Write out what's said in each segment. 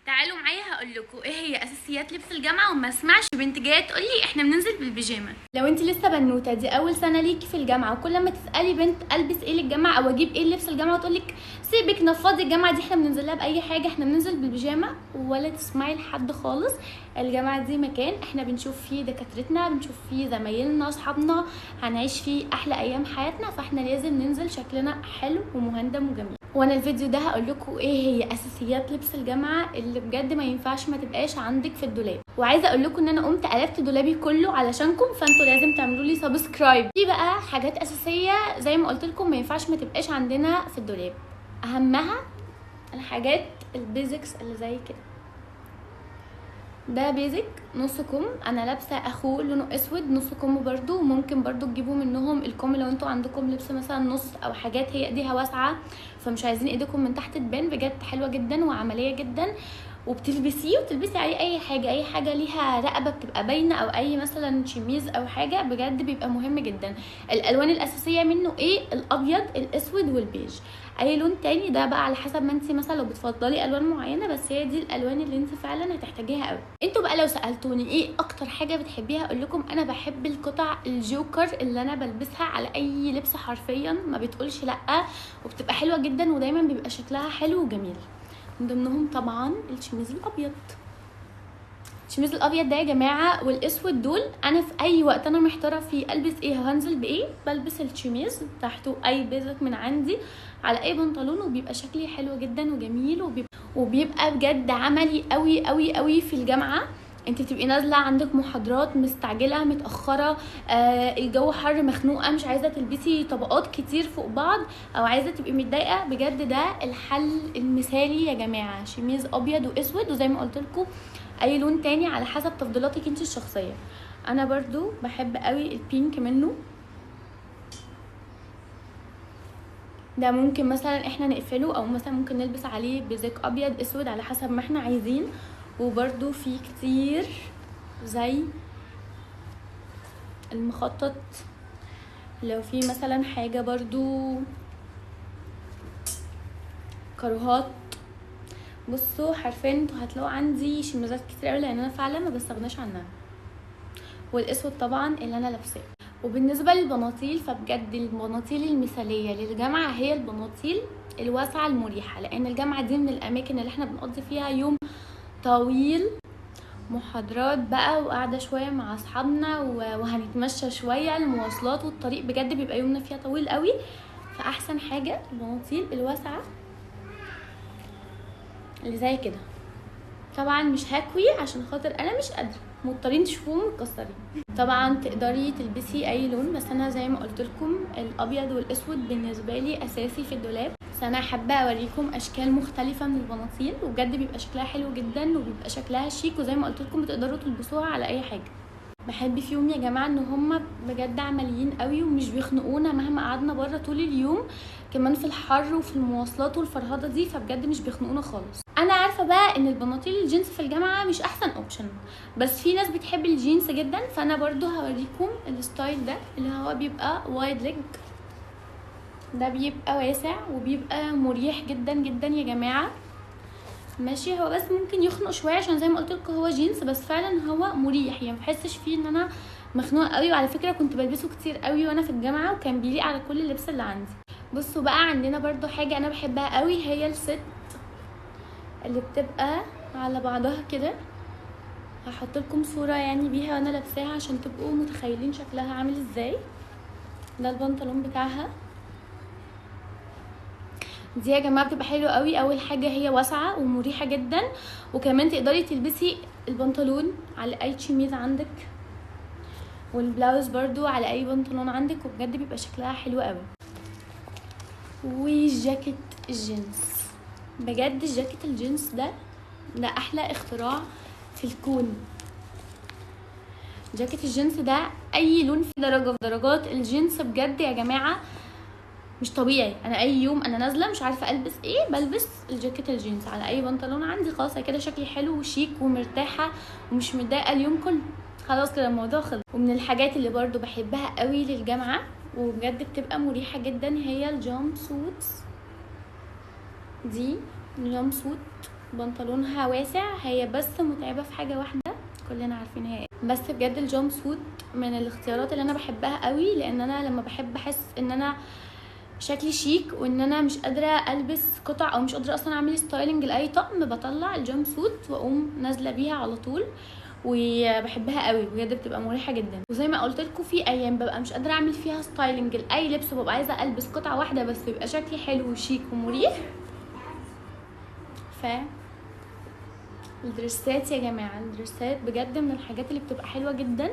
تعالوا معايا هقول لكم ايه هي اساسيات لبس الجامعه، وما اسمعش بنت جايه تقول لي احنا بننزل بالبيجامه. لو انت لسه بنوته، دي اول سنه ليكي في الجامعه، وكل ما تسالي بنت البس ايه للجامعه او اجيب ايه لبس الجامعه تقول لك سيبك نفضي الجامعه دي احنا بننزل لها باي حاجه، احنا بننزل بالبيجامه، ولا تسمعي لحد خالص. الجامعه دي مكان احنا بنشوف فيه دكاترتنا، بنشوف فيه زمايلنا اصحابنا، هنعيش فيه احلى ايام حياتنا، فاحنا لازم ننزل شكلنا حلو ومهندم وجميل. وانا الفيديو ده هقول لكم ايه هي اساسيات لبس الجامعه اللي بجد ما ينفعش ما تبقاش عندك في الدولاب. وعايزه اقول لكم ان انا قمت قلبت دولابي كله علشانكم، فانتوا لازم تعملوا لي سبسكرايب. دي بقى حاجات اساسيه زي ما قلت لكم ما ينفعش ما تبقاش عندنا في الدولاب. اهمها الحاجات البيزكس اللي زي كده. ده بيزك نص كم، انا لابسه اخوه لونه اسود نص كم برضو، وممكن برضو تجيبوا منهم الكم لو انتوا عندكم لبس مثلا نص او حاجات هي ايديها واسعه فمش عايزين ايديكم من تحت تبان. بجد حلوه جدا وعمليه جدا، وبتلبسيه وتلبسي عليه اي حاجه ليها رقبه بتبقى باينه، او اي مثلا شميز او حاجه، بجد بيبقى مهم جدا. الالوان الاساسيه منه ايه؟ الابيض الاسود والبيج. اي لون تاني ده بقى على حسب ما انت مثلا لو بتفضلي الوان معينه، بس هي دي الالوان اللي انت فعلا هتحتاجيها قوي. انتوا بقى لو سالتوني ايه اكتر حاجه بتحبيها، اقول لكم انا بحب القطع الجوكر اللي انا بلبسها على اي لبس حرفيا ما بتقولش لا، وبتبقى حلوه جدا ودايما بيبقى شكلها حلو وجميل. من ضمنهم طبعا الشميز الابيض. الشميز الابيض ده يا جماعه والاسود دول، انا في اي وقت انا محتاره في البس ايه وهنزل بايه، بلبس الشميز تحته اي بيزك من عندي على اي بنطلون، وبيبقى شكلي حلو جدا وجميل، وبيبقى بجد عملي قوي قوي قوي في الجامعه. انت بتبقي نازله عندك محاضرات، مستعجله متاخره، الجو حر، مخنوقه، مش عايزه تلبسي طبقات كتير فوق بعض، او عايزه تبقي متضايقه، بجد ده الحل المثالي يا جماعه. شميز ابيض واسود، وزي ما قلت لكم اي لون تاني على حسب تفضيلاتك انت الشخصيه. انا برضو بحب قوي البينك منه، ده ممكن مثلا احنا نقفله، او مثلا ممكن نلبس عليه بيزك ابيض اسود على حسب ما احنا عايزين. وبرضو في كتير زي المخطط، لو في مثلا حاجة برضو كروهات. بصوا حرفيا انتوا هتلاقوا عندي شميزات كتير قوي لان انا فعلا ما بستغناش عنها. والاسود طبعا اللي انا لابساه. وبالنسبه للبناطيل، فبجد البناطيل المثاليه للجامعه هي البناطيل الواسعه المريحه، لان الجامعه دي من الاماكن اللي احنا بنقضي فيها يوم طويل، محاضرات بقى وقاعده شويه مع اصحابنا وهنتمشى شويه، المواصلات والطريق بجد بيبقى يومنا فيها طويل قوي. فاحسن حاجه البناطيل الواسعه اللي زي كده. طبعا مش هكوي عشان خاطر انا مش قادره، مضطرين تشوفوهم متكسرين. طبعا تقدري تلبسي اي لون، بس انا زي ما قلت لكم الابيض والاسود بالنسبه لي اساسي في الدولاب. بس انا حابه اوريكم اشكال مختلفه من البناطيل، وبجد بيبقى شكلها حلو جدا وبيبقى شكلها شيك، وزي ما قلت لكم بتقدروا تلبسوها على اي حاجه. بحب فيهم يا جماعه ان هم بجد عمليين قوي ومش بيخنقونا مهما قعدنا بره طول اليوم، كمان في الحر وفي المواصلات والفرهده دي، فبجد مش بيخنقونا خالص. انا عارفه بقى ان البناطيل الجينز في الجامعه مش احسن اوبشن، بس في ناس بتحب الجينز جدا، فانا برضو هوريكم الستايل ده اللي هو بيبقى وايد ليج. ده بيبقى واسع وبيبقى مريح جدا جدا يا جماعه. ماشي، هو بس ممكن يخنق شويه عشان زي ما قلت لكم هو جينز، بس فعلا هو مريح، يعني ما بحسش فيه ان انا مخنوقه قوي. وعلى فكره كنت بلبسه كتير قوي وانا في الجامعه، وكان بيليق على كل اللبس اللي عندي. بصوا بقى عندنا برضو حاجه انا بحبها قوي، هي الست اللي بتبقى على بعضها كده. هحط لكم صوره يعني بيها وانا لابساها عشان تبقوا متخيلين شكلها عامل ازاي. ده البنطلون بتاعها. دي يا جماعه بتبقى حلوه قوي. اول حاجه هي واسعه ومريحه جدا، وكمان تقدري تلبسي البنطلون على اي شميز عندك، والبلاوز برضو على اي بنطلون عندك، وبجد بيبقى شكلها حلو قوي. وجاكيت الجينز، بجد الجاكيت الجينز ده احلى اختراع في الكون. جاكيت الجينز ده اي لون فيه درجه في درجات الجينز، بجد يا جماعه مش طبيعي. انا اي يوم انا نازله مش عارفه البس ايه، بلبس الجاكيت الجينز على اي بنطلون عندي، خلاص كده شكلي حلو وشيك ومرتاحه ومش متضايقه اليوم كله، خلاص كده الموضوع خلص. ومن الحاجات اللي برضو بحبها قوي للجامعه وبجد بتبقى مريحه جدا هي الجامب سوتس. دي جامب سوت بنطلونها واسع، هي بس متعبه في حاجه واحده كلنا عارفين هي ايه. بس بجد الجامب سوت من الاختيارات اللي انا بحبها قوي، لان انا لما بحب احس ان انا شكلي شيك وان انا مش قادره البس قطع او مش قادره اصلا اعمل ستايلنج لاي طقم، بطلع الجامب سوت واقوم نازله بيها على طول، وبحبها قوي بجد، بتبقى مريحه جدا. وزي ما قلت لكم في ايام ببقى مش قادره اعمل فيها ستايلنج لاي لبس، وببقى عايزه البس قطعه واحده بس يبقى شكلي حلو وشيك ومريح. ف الدرسات يا جماعه، الدرسات بجد من الحاجات اللي بتبقى حلوه جدا،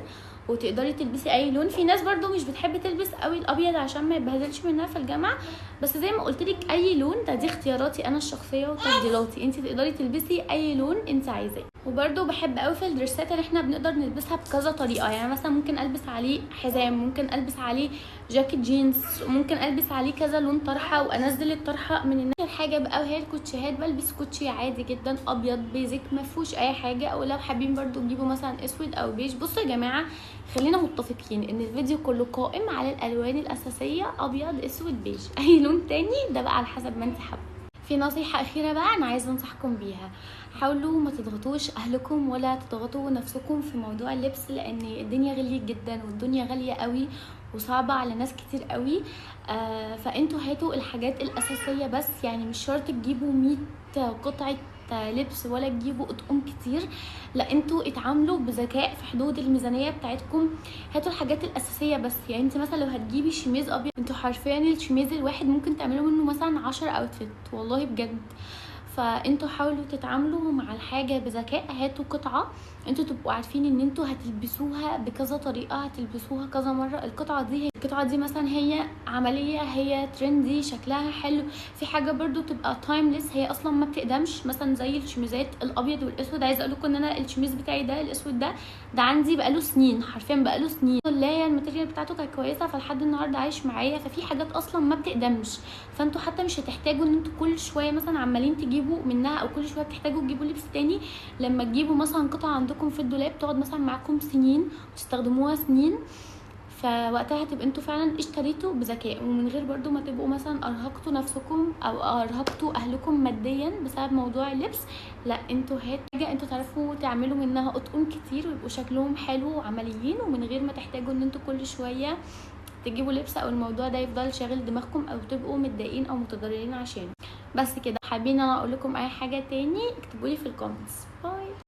وتقدري تلبسي اي لون. في ناس برضو مش بتحب تلبس قوي الابيض عشان ما يبهدلش منها في الجامعه، بس زي ما قلت لك اي لون ده، دي اختياراتي انا الشخصيه وتفضيلاتي، انت تقدري تلبسي اي لون انت عايزاه. وبرضو بحب قوي في الدرسات اللي احنا بنقدر نلبسها بكذا طريقه، يعني مثلا ممكن البس عليه حزام، ممكن البس عليه جاكيت جينز، ممكن البس عليه كذا لون طرحه وانزل الطرحه من الناحيه. الحاجه بقى وهي الكوتشيهات، بلبس كوتشي عادي جدا ابيض بيزك ما فيهوش اي حاجه، او لو حابين برضو تجيبوا مثلا اسود او بيج. بصوا يا جماعه خلينا متفقين ان الفيديو كله قائم على الالوان الاساسيه ابيض اسود بيج، اي لون تاني ده بقى على حسب ما انت حابه. في نصيحه اخيره بقى انا عايزه انصحكم بيها، حاولوا ما تضغطوش اهلكم ولا تضغطوا نفسكم في موضوع اللبس، لان الدنيا غليت جدا والدنيا غاليه قوي وصعبه على ناس كتير قوي. فانتوا هاتوا الحاجات الاساسيه بس، يعني مش شرط تجيبوا 100 قطعه لبس ولا تجيبوا اطقم كتير، لا انتوا اتعاملوا بذكاء في حدود الميزانيه بتاعتكم، هاتوا الحاجات الاساسيه بس. يعني انت مثلا لو هتجيبي شميز ابيض، انتوا حرفيا الشميز الواحد ممكن تعملوا منه مثلا 10 اوتفيت والله بجد. فانتوا حاولوا تتعاملوا مع الحاجه بذكاء، هاتوا قطعه انتوا تبقوا عارفين ان انتوا هتلبسوها بكذا طريقه، هتلبسوها كذا مره. القطعه دي مثلا هي عمليه، هي ترندي، شكلها حلو. في حاجه برضو تبقى تايمليس، هي اصلا ما بتقدمش، مثلا زي الشميزات الابيض والاسود. عايزه اقول لكم ان انا الشميز بتاعي ده الاسود ده عندي بقاله سنين، حرفيا بقاله سنين، اللي الماتيريال بتاعته كانت كويسه فلحد النهارده عايش معايا. ففي حاجات اصلا ما بتقدمش، فانتوا حتى مش هتحتاجوا ان انتوا كل شويه مثلا عمالين تجيبوا منها، او كل شويه بتحتاجوا تجيبوا لبس تاني. لما تجيبوا مثلا قطعه عندكم في الدولاب تقعد مثلا معاكم سنين وتستخدموها سنين، فوقتها هتبقى انتوا فعلا اشتريتوا بذكاء، ومن غير برضو ما تبقوا مثلا ارهقتوا نفسكم او ارهقتوا اهلكم ماديا بسبب موضوع اللبس. لا انتوا هات حاجه انتوا تعرفوا تعملوا منها اطقم كتير ويبقوا شكلهم حلو وعمليين، ومن غير ما تحتاجوا ان انتوا كل شويه تجيبوا لبس، او الموضوع ده يفضل شاغل دماغكم او تبقوا متضايقين او متضررين عشانه. بس كده، حابين انا اقول لكم اي حاجه تاني اكتبولي في الكومنتس. باي.